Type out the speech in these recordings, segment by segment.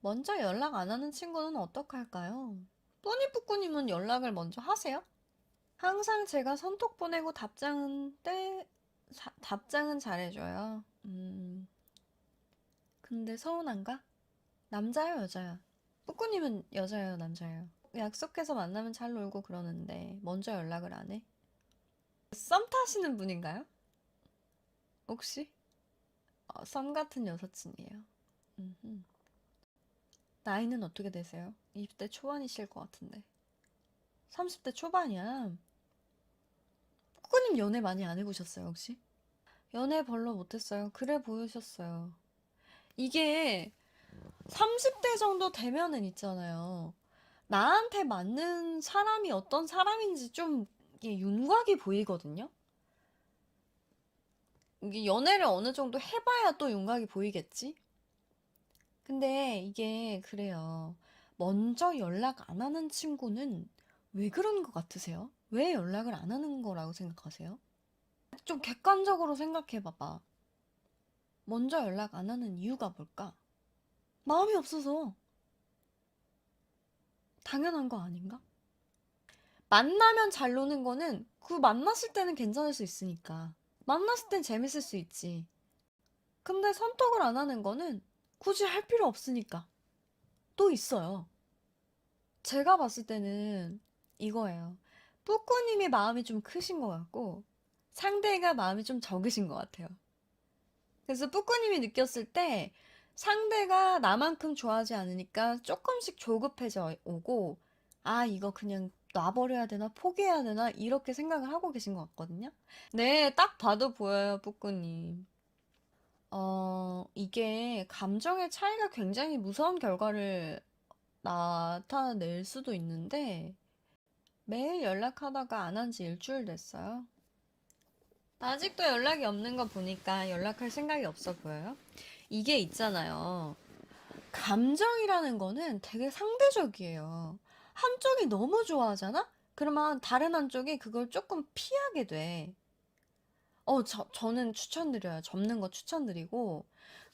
먼저 연락 안 하는 친구는 어떡할까요? 뿌니뿌꾸님은 연락을 먼저 하세요? 항상 제가 선톡 보내고 답장은 잘해줘요. 근데 서운한가? 남자요, 여자야? 뿌꾸님은 여자예요, 남자예요? 약속해서 만나면 잘 놀고 그러는데 먼저 연락을 안 해? 썸 타시는 분인가요? 혹시? 썸 같은 여사친이에요. 음흠. 나이는 어떻게 되세요? 20대 초반이실 것 같은데. 30대 초반이야. 꾸꾸님 연애 많이 안 해보셨어요, 혹시? 연애 별로 못했어요. 그래 보이셨어요. 이게 30대 정도 되면은 있잖아요. 나한테 맞는 사람이 어떤 사람인지 좀 이게 윤곽이 보이거든요? 이게 연애를 어느 정도 해봐야 또 윤곽이 보이겠지? 근데 이게 그래요. 먼저 연락 안 하는 친구는 왜 그런 것 같으세요? 왜 연락을 안 하는 거라고 생각하세요? 좀 객관적으로 생각해 봐봐. 먼저 연락 안 하는 이유가 뭘까? 마음이 없어서. 당연한 거 아닌가? 만나면 잘 노는 거는 그 만났을 때는 괜찮을 수 있으니까. 만났을 땐 재밌을 수 있지. 근데 선택을 안 하는 거는 굳이 할 필요 없으니까. 또 있어요. 제가 봤을 때는 이거예요. 뿌꾸님이 마음이 좀 크신 것 같고 상대가 마음이 좀 적으신 것 같아요. 그래서 뿌꾸님이 느꼈을 때 상대가 나만큼 좋아하지 않으니까 조금씩 조급해져 오고 아, 이거 그냥 놔버려야 되나 포기해야 되나 이렇게 생각을 하고 계신 것 같거든요. 네, 딱 봐도 보여요, 뿌꾸님. 이게 감정의 차이가 굉장히 무서운 결과를 나타낼 수도 있는데 매일 연락하다가 안 한 지 일주일 됐어요. 아직도 연락이 없는 거 보니까 연락할 생각이 없어 보여요. 이게 있잖아요. 감정이라는 거는 되게 상대적이에요. 한쪽이 너무 좋아하잖아? 그러면 다른 한쪽이 그걸 조금 피하게 돼. 저는 추천드려요. 접는 거 추천드리고.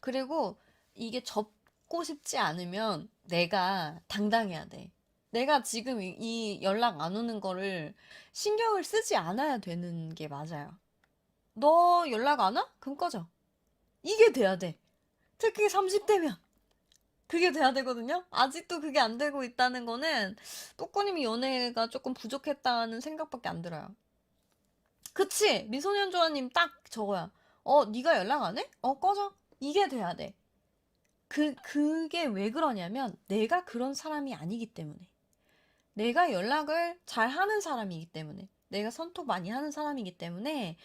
그리고 이게 접고 싶지 않으면 내가 당당해야 돼. 내가 지금 이 연락 안 오는 거를 신경을 쓰지 않아야 되는 게 맞아요. 너 연락 안 와? 그럼 꺼져. 이게 돼야 돼. 특히 30대면. 그게 돼야 되거든요? 아직도 그게 안 되고 있다는 거는 또꼬님이 연애가 조금 부족했다는 생각밖에 안 들어요. 그치? 미소년 조아님 딱 저거야. 네가 연락 안 해? 꺼져. 이게 돼야 돼. 그게 왜 그러냐면 내가 그런 사람이 아니기 때문에. 내가 연락을 잘 하는 사람이기 때문에. 내가 선톡 많이 하는 사람이기 때문에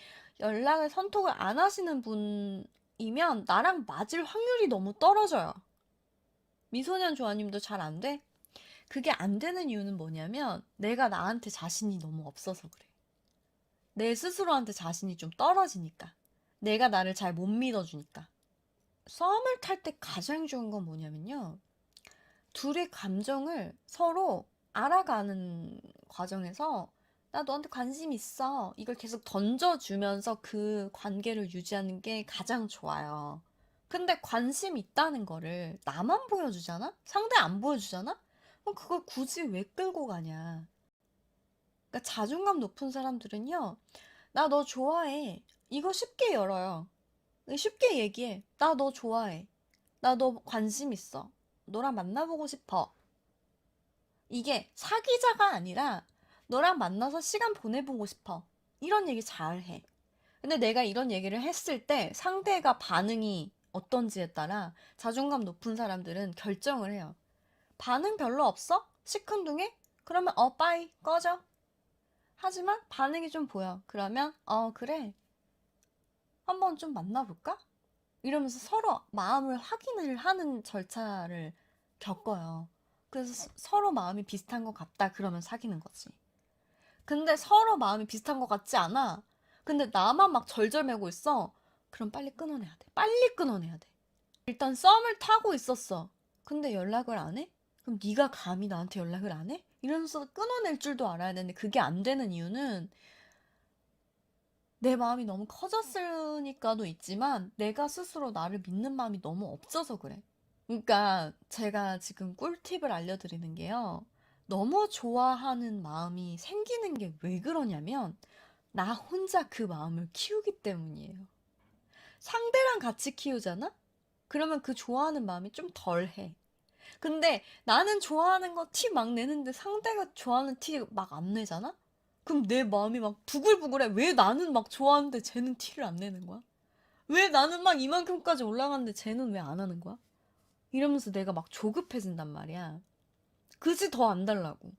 선톡을 안 하시는 분이면 나랑 맞을 확률이 너무 떨어져요. 미소년 조아님도 잘 안 돼? 그게 안 되는 이유는 뭐냐면 내가 나한테 자신이 너무 없어서 그래. 내 스스로한테 자신이 좀 떨어지니까. 내가 나를 잘 못 믿어주니까. 썸을 탈 때 가장 좋은 건 뭐냐면요. 둘의 감정을 서로 알아가는 과정에서 나 너한테 관심 있어. 이걸 계속 던져주면서 그 관계를 유지하는 게 가장 좋아요. 근데 관심 있다는 거를 나만 보여주잖아? 상대 안 보여주잖아? 그럼 그걸 굳이 왜 끌고 가냐? 그러니까 자존감 높은 사람들은요. 나 너 좋아해. 이거 쉽게 열어요. 쉽게 얘기해. 나 너 좋아해. 나 너 관심 있어. 너랑 만나보고 싶어. 이게 사귀자가 아니라 너랑 만나서 시간 보내보고 싶어. 이런 얘기 잘 해. 근데 내가 이런 얘기를 했을 때 상대가 반응이 어떤지에 따라 자존감 높은 사람들은 결정을 해요. 반응 별로 없어? 시큰둥해? 그러면 빠이 꺼져. 하지만 반응이 좀 보여. 그러면 그래. 한번 좀 만나볼까? 이러면서 서로 마음을 확인을 하는 절차를 겪어요. 그래서 서로 마음이 비슷한 것 같다 그러면 사귀는 거지. 근데 서로 마음이 비슷한 것 같지 않아. 근데 나만 막 절절매고 있어. 그럼 빨리 끊어내야 돼. 빨리 끊어내야 돼. 일단 썸을 타고 있었어. 근데 연락을 안 해? 그럼 네가 감히 나한테 연락을 안 해? 이러면서 끊어낼 줄도 알아야 되는데 그게 안 되는 이유는 내 마음이 너무 커졌으니까도 있지만 내가 스스로 나를 믿는 마음이 너무 없어서 그래. 그러니까 제가 지금 꿀팁을 알려드리는 게요. 너무 좋아하는 마음이 생기는 게 왜 그러냐면 나 혼자 그 마음을 키우기 때문이에요. 상대랑 같이 키우잖아? 그러면 그 좋아하는 마음이 좀 덜해. 근데 나는 좋아하는 거 티 막 내는데 상대가 좋아하는 티 막 안 내잖아? 그럼 내 마음이 막 부글부글해. 왜 나는 막 좋아하는데 쟤는 티를 안 내는 거야? 왜 나는 막 이만큼까지 올라갔는데 쟤는 왜 안 하는 거야? 이러면서 내가 막 조급해진단 말이야. 그지 더 안 달라고.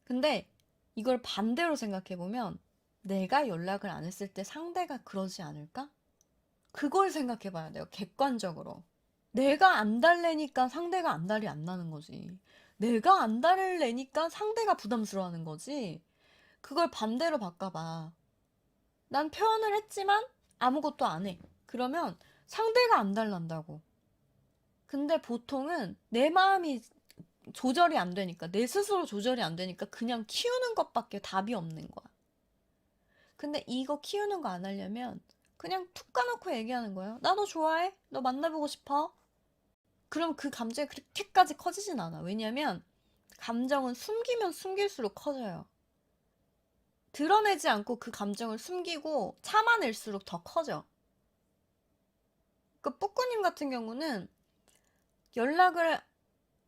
근데 이걸 반대로 생각해보면 내가 연락을 안 했을 때 상대가 그러지 않을까? 그걸 생각해봐야 돼요. 객관적으로. 내가 안 달래니까 상대가 안달이 안 나는 거지. 내가 안 달래니까 상대가 부담스러워하는 거지. 그걸 반대로 바꿔봐. 난 표현을 했지만 아무것도 안 해. 그러면 상대가 안 달란다고. 근데 보통은 내 마음이 조절이 안 되니까, 내 스스로 조절이 안 되니까 그냥 키우는 것밖에 답이 없는 거야. 근데 이거 키우는 거 안 하려면 그냥 툭 까놓고 얘기하는 거예요. 나 너 좋아해? 너 만나보고 싶어? 그럼 그 감정이 그렇게까지 커지진 않아. 왜냐면 감정은 숨기면 숨길수록 커져요. 드러내지 않고 그 감정을 숨기고 참아낼수록 더 커져. 그 뿌꾸님 같은 경우는 연락을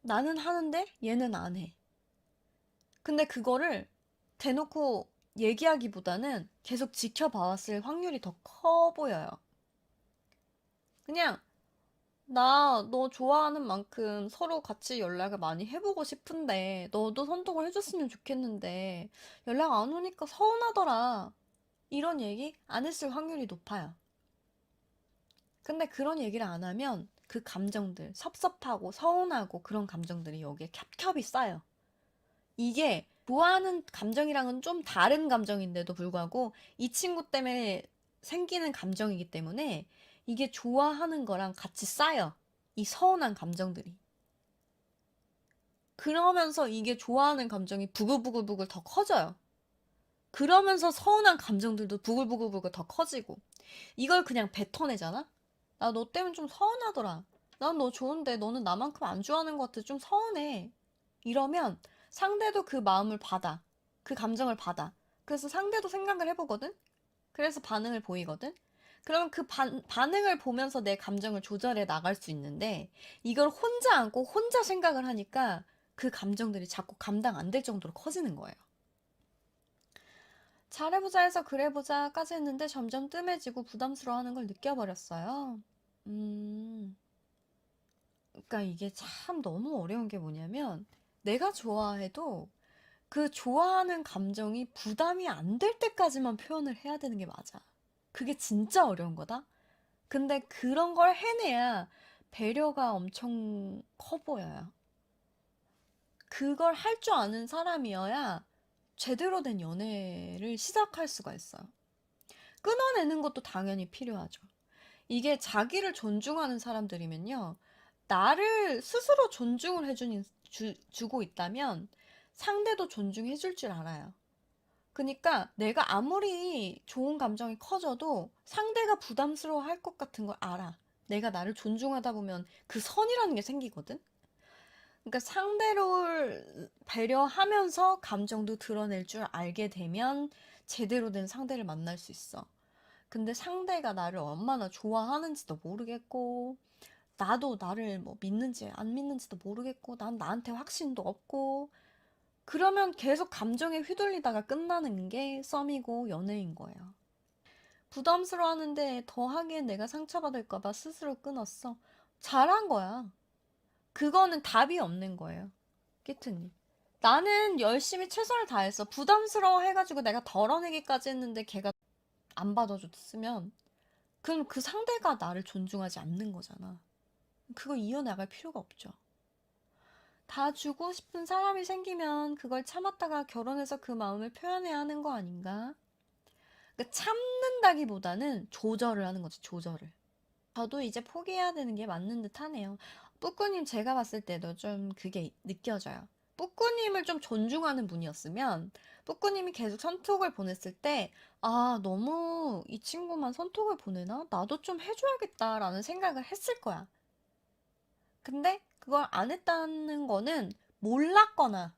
나는 하는데 얘는 안 해. 근데 그거를 대놓고 얘기하기보다는 계속 지켜봐왔을 확률이 더 커 보여요. 그냥 나 너 좋아하는 만큼 서로 같이 연락을 많이 해보고 싶은데 너도 선톡을 해줬으면 좋겠는데 연락 안 오니까 서운하더라. 이런 얘기 안 했을 확률이 높아요. 근데 그런 얘기를 안 하면 그 감정들, 섭섭하고 서운하고 그런 감정들이 여기에 겹겹이 쌓여. 이게 좋아하는 감정이랑은 좀 다른 감정인데도 불구하고 이 친구 때문에 생기는 감정이기 때문에 이게 좋아하는 거랑 같이 쌓여. 이 서운한 감정들이. 그러면서 이게 좋아하는 감정이 부글부글부글 더 커져요. 그러면서 서운한 감정들도 부글부글부글 더 커지고. 이걸 그냥 뱉어내잖아? 나 너 때문에 좀 서운하더라. 난 너 좋은데 너는 나만큼 안 좋아하는 것 같아. 좀 서운해. 이러면 상대도 그 마음을 받아. 그 감정을 받아. 그래서 상대도 생각을 해보거든? 그래서 반응을 보이거든? 그러면 그 반응을 보면서 내 감정을 조절해 나갈 수 있는데 이걸 혼자 안고 혼자 생각을 하니까 그 감정들이 자꾸 감당 안 될 정도로 커지는 거예요. 잘해보자 해서 그래보자까지 했는데 점점 뜸해지고 부담스러워하는 걸 느껴버렸어요. 음, 그러니까 이게 참 너무 어려운 게 뭐냐면 내가 좋아해도 그 좋아하는 감정이 부담이 안 될 때까지만 표현을 해야 되는 게 맞아. 그게 진짜 어려운 거다. 근데 그런 걸 해내야 배려가 엄청 커 보여요. 그걸 할 줄 아는 사람이어야 제대로 된 연애를 시작할 수가 있어요. 끊어내는 것도 당연히 필요하죠. 이게 자기를 존중하는 사람들이면요. 나를 스스로 존중을 주고 있다면 상대도 존중해 줄 줄 알아요. 그러니까 내가 아무리 좋은 감정이 커져도 상대가 부담스러워 할 것 같은 걸 알아. 내가 나를 존중하다 보면 그 선이라는 게 생기거든? 그러니까 상대를 배려하면서 감정도 드러낼 줄 알게 되면 제대로 된 상대를 만날 수 있어. 근데 상대가 나를 얼마나 좋아하는지도 모르겠고, 나도 나를 뭐 믿는지 안 믿는지도 모르겠고, 난 나한테 확신도 없고, 그러면 계속 감정에 휘둘리다가 끝나는 게 썸이고 연애인 거예요. 부담스러워하는데 더하기엔 내가 상처받을까봐 스스로 끊었어. 잘한 거야. 그거는 답이 없는 거예요. 키트님. 나는 열심히 최선을 다했어. 부담스러워 해가지고 내가 덜어내기까지 했는데 걔가 안 받아줬으면 그럼 그 상대가 나를 존중하지 않는 거잖아. 그거 이어나갈 필요가 없죠. 다 주고 싶은 사람이 생기면 그걸 참았다가 결혼해서 그 마음을 표현해야 하는 거 아닌가? 그러니까 참는다기보다는 조절을 하는 거지, 조절을. 저도 이제 포기해야 되는 게 맞는 듯 하네요. 뿌꾸님 제가 봤을 때도 좀 그게 느껴져요. 뿌꾸님을 좀 존중하는 분이었으면 뿌꾸님이 계속 선톡을 보냈을 때 아, 너무 이 친구만 선톡을 보내나? 나도 좀 해줘야겠다라는 생각을 했을 거야. 근데 그걸 안 했다는 거는 몰랐거나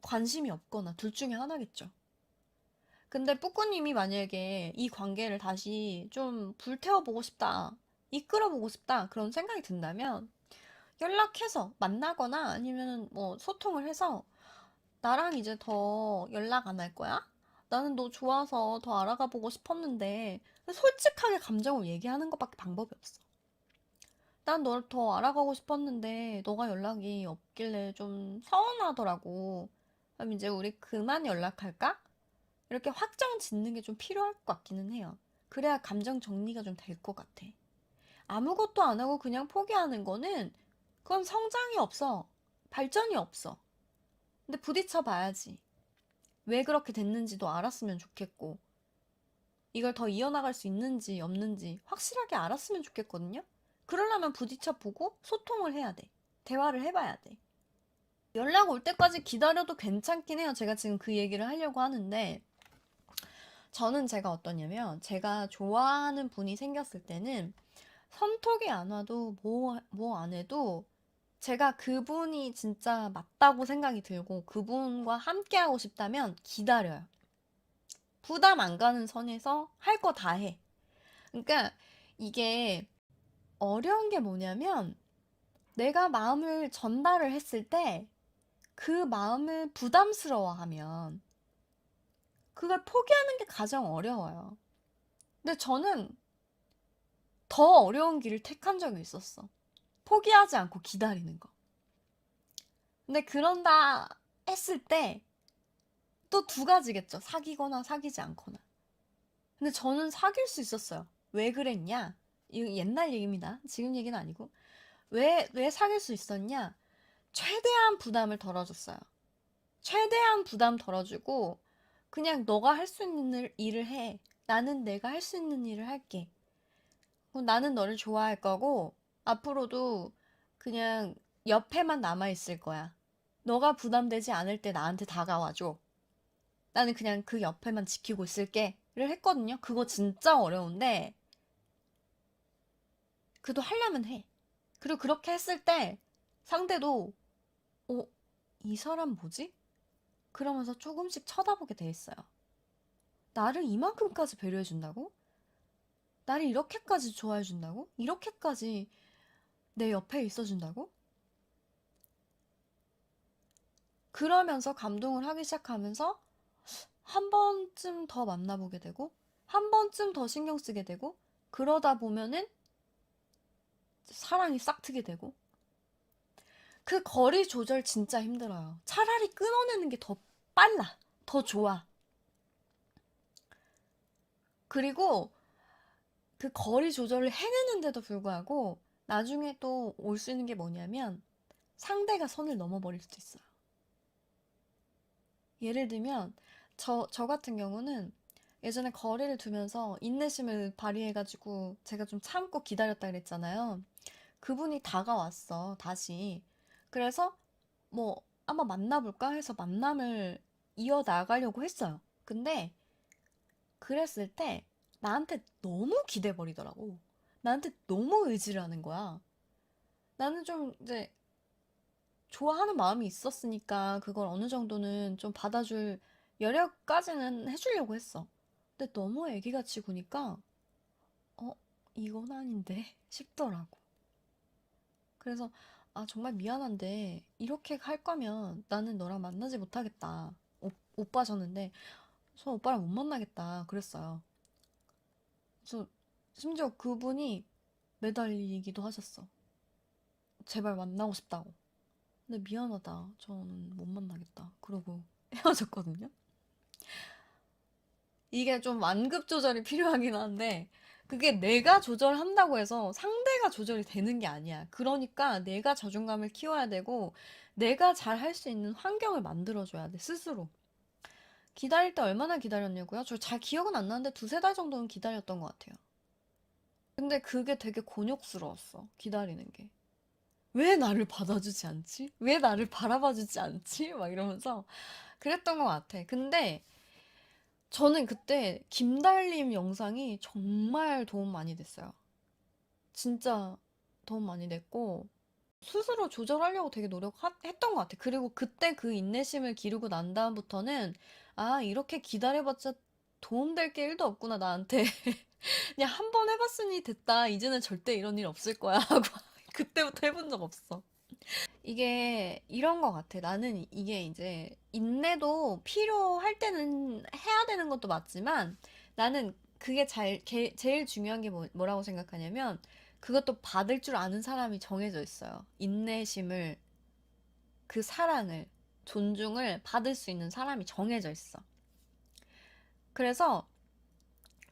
관심이 없거나 둘 중에 하나겠죠. 근데 뿌꾸님이 만약에 이 관계를 다시 좀 불태워보고 싶다, 이끌어보고 싶다, 그런 생각이 든다면 연락해서 만나거나 아니면 뭐 소통을 해서 나랑 이제 더 연락 안 할 거야? 나는 너 좋아서 더 알아가 보고 싶었는데 솔직하게 감정을 얘기하는 것밖에 방법이 없어. 난 널 더 알아가고 싶었는데 너가 연락이 없길래 좀 서운하더라고. 그럼 이제 우리 그만 연락할까? 이렇게 확정 짓는 게 좀 필요할 것 같기는 해요. 그래야 감정 정리가 좀 될 것 같아. 아무것도 안 하고 그냥 포기하는 거는 그건 성장이 없어. 발전이 없어. 근데 부딪혀 봐야지. 왜 그렇게 됐는지도 알았으면 좋겠고, 이걸 더 이어나갈 수 있는지 없는지 확실하게 알았으면 좋겠거든요? 그러려면 부딪혀 보고 소통을 해야 돼. 대화를 해봐야 돼. 연락 올 때까지 기다려도 괜찮긴 해요. 제가 지금 그 얘기를 하려고 하는데, 저는 제가 어떠냐면, 제가 좋아하는 분이 생겼을 때는 선톡이 안 와도 뭐 안 해도 제가 그분이 진짜 맞다고 생각이 들고 그분과 함께하고 싶다면 기다려요. 부담 안 가는 선에서 할 거 다 해. 그러니까 이게 어려운 게 뭐냐면 내가 마음을 전달을 했을 때 그 마음을 부담스러워하면 그걸 포기하는 게 가장 어려워요. 근데 저는 더 어려운 길을 택한 적이 있었어. 포기하지 않고 기다리는 거. 근데 그런다 했을 때 또 두 가지겠죠. 사귀거나 사귀지 않거나. 근데 저는 사귈 수 있었어요. 왜 그랬냐? 이거 옛날 얘기입니다. 지금 얘기는 아니고. 왜 사귈 수 있었냐? 최대한 부담을 덜어줬어요. 최대한 부담 덜어주고, 그냥 너가 할 수 있는 일을 해. 나는 내가 할 수 있는 일을 할게. 그럼 나는 너를 좋아할 거고, 앞으로도 그냥 옆에만 남아있을 거야. 너가 부담되지 않을 때 나한테 다가와줘. 나는 그냥 그 옆에만 지키고 있을게. 를 했거든요. 그거 진짜 어려운데, 그래도 하려면 해. 그리고 그렇게 했을 때 상대도, 어, 이 사람 뭐지? 그러면서 조금씩 쳐다보게 돼 있어요. 나를 이만큼까지 배려해준다고? 나를 이렇게까지 좋아해준다고? 이렇게까지 내 옆에 있어준다고? 그러면서 감동을 하기 시작하면서 한 번쯤 더 만나보게 되고, 한 번쯤 더 신경 쓰게 되고, 그러다 보면은 사랑이 싹 트게 되고, 그 거리 조절 진짜 힘들어요. 차라리 끊어내는 게 더 빨라. 더 좋아. 그리고 그 거리 조절을 해내는데도 불구하고 나중에 또 올 수 있는 게 뭐냐면 상대가 선을 넘어버릴 수도 있어요. 예를 들면 저 같은 경우는 예전에 거리를 두면서 인내심을 발휘해가지고 제가 좀 참고 기다렸다 그랬잖아요. 그분이 다가왔어, 다시. 그래서 뭐 한번 만나볼까 해서 만남을 이어나가려고 했어요. 근데 그랬을 때 나한테 너무 기대버리더라고. 나한테 너무 의지를 하는 거야. 나는 좀 이제 좋아하는 마음이 있었으니까 그걸 어느 정도는 좀 받아줄 여력까지는 해주려고 했어. 근데 너무 애기같이 구니까 어, 이건 아닌데 싶더라고. 그래서 아, 정말 미안한데 이렇게 할 거면 나는 너랑 만나지 못하겠다. 오빠셨는데 저 오빠랑 못 만나겠다. 그랬어요. 그래서 심지어 그분이 매달리기도 하셨어. 제발 만나고 싶다고. 근데 미안하다. 저는 못 만나겠다. 그러고 헤어졌거든요. 이게 좀 완급 조절이 필요하긴 한데, 그게 내가 조절한다고 해서 상대가 조절이 되는 게 아니야. 그러니까 내가 자존감을 키워야 되고, 내가 잘 할 수 있는 환경을 만들어줘야 돼, 스스로. 기다릴 때 얼마나 기다렸냐고요? 저 잘 기억은 안 나는데 두세 달 정도는 기다렸던 것 같아요. 근데 그게 되게 곤욕스러웠어, 기다리는 게. 왜 나를 받아주지 않지? 왜 나를 바라봐주지 않지? 막 이러면서 그랬던 것 같아. 근데 저는 그때 김달림 영상이 정말 도움 많이 됐어요. 진짜 도움 많이 됐고, 스스로 조절하려고 되게 노력했던 것 같아. 그리고 그때 그 인내심을 기르고 난 다음부터는, 아, 이렇게 기다려봤자 도움될 게 1도 없구나, 나한테. 그냥 한 번 해봤으니 됐다. 이제는 절대 이런 일 없을 거야. 하고 그때부터 해본 적 없어. 이게 이런 것 같아. 나는 이게 이제 인내도 필요할 때는 해야 되는 것도 맞지만 나는 그게 제일 중요한 게 뭐라고 생각하냐면 그것도 받을 줄 아는 사람이 정해져 있어요. 인내심을, 그 사랑을, 존중을 받을 수 있는 사람이 정해져 있어. 그래서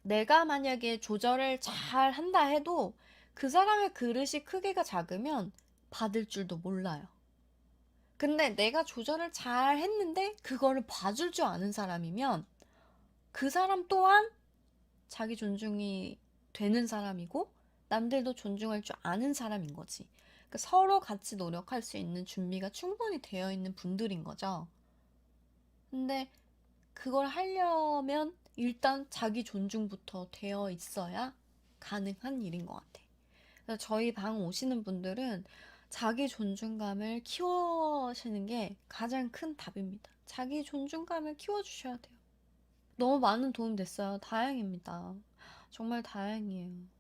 내가 만약에 조절을 잘 한다 해도 그 사람의 그릇이 크기가 작으면 받을 줄도 몰라요. 근데 내가 조절을 잘 했는데 그거를 봐줄 줄 아는 사람이면 그 사람 또한 자기 존중이 되는 사람이고 남들도 존중할 줄 아는 사람인 거지. 그러니까 서로 같이 노력할 수 있는 준비가 충분히 되어 있는 분들인 거죠. 근데 그걸 하려면 일단 자기 존중부터 되어 있어야 가능한 일인 것 같아. 그래서 저희 방 오시는 분들은 자기 존중감을 키워시는 게 가장 큰 답입니다. 자기 존중감을 키워주셔야 돼요. 너무 많은 도움 됐어요. 다행입니다. 정말 다행이에요.